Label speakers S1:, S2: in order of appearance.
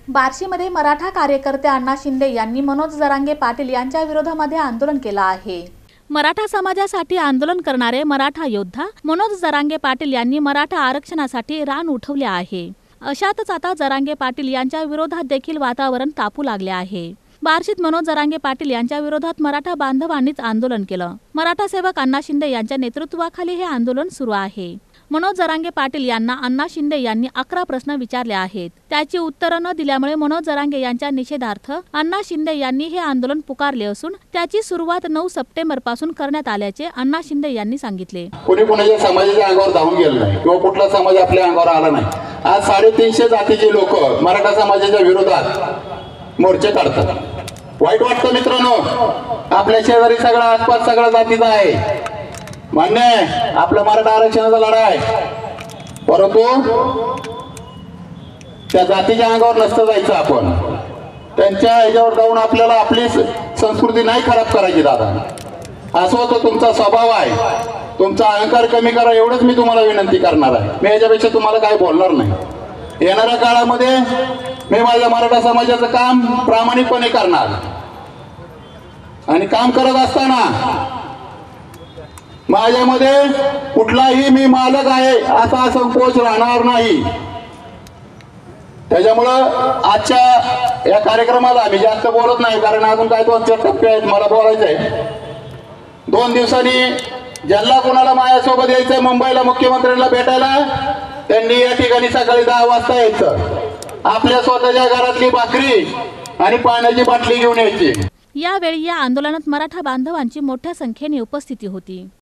S1: बार्शीमध्ये मराठा कार्यकर्ते अण्णा शिंदे यांनी मनोज जरांगे पाटील यांच्या विरोधामध्ये आंदोलन केलं आहे। मराठा समाजासाठी आंदोलन करणारे मराठा योद्धा मनोज जरांगे पाटील यांनी मराठा आरक्षणासाठी रान उठवले आहे। अशातच आता जरांगे पाटील यांच्या विरोधात देखील वातावरण तापू लागले आहे। बार्शीत मनोज जरांगे पाटील यांच्या विरोधात मराठा बांधवांनीच आंदोलन केलं। मराठा सेवक अण्णा शिंदे यांच्या नेतृत्वाखाली हे आंदोलन सुरू आहे। मनोज जरांगे पाटील यांना अण्णा शिंदे यांनी 11 प्रश्न विचारले आहेत। त्याची उत्तरं न दिल्यामुळे मनोज जरांगे यांच्या निषेधार्थ अण्णा शिंदे यांनी हे आंदोलन पुकारले असून त्याची सुरुवात 9 सप्टेंबर पासून करण्यात आल्याचे अण्णा शिंदे यांनी सांगितले।
S2: कोणी कोणाच्या समाजाच्या अंगावर धावून गेलं नाही किंवा कुठला समाज आपल्या अंगावर आला नाही। आज 350 जातीचे लोक मराठा समाजाच्या विरोधात मोर्चे काढतात। वाईट वाटतं मित्रांनो, आपल्या शेजारी सगळा आसपास सगळ्या जातीचा आहे, मान्य आहे, आपला मराठा आरक्षणाचा लढा आहे, परंतु त्या जातीच्या अंगावर नसतं जायचं। आपण त्यांच्या ह्याच्यावर जाऊन आपल्याला आपली संस्कृती नाही खराब करायची दादा। असं होतं, तुमचा स्वभाव आहे, तुमचा अहंकार कमी करा एवढंच मी तुम्हाला विनंती करणार आहे। मी याच्यापेक्षा तुम्हाला काय बोलणार नाही। येणाऱ्या काळामध्ये मी माझ्या मराठा समाजाचं काम प्रामाणिकपणे करणार आणि काम करत असताना माझ्यामध्ये कुठलाही मी मालक आहे असा संकोच राहणार नाही। त्याच्यामुळं आजच्या या कार्यक्रमाला मी जास्त बोलत नाही, कारण अजून काय 2-4 टप्पे आहेत मला बोलायचंय। 2 दिवसांनी ज्यांना कोणाला माझ्यासोबत यायचंय मुंबईला मुख्यमंत्र्यांना भेटायला, त्यांनी या ठिकाणी सकाळी 10 वाजता यायचं। आपल्या स्वतःच्या घरातली भाकरी आणि पाण्याची बाटली घेऊन यायची।
S1: यावेळी या आंदोलनात मराठा बांधवांची मोठ्या संख्येने उपस्थिती होती।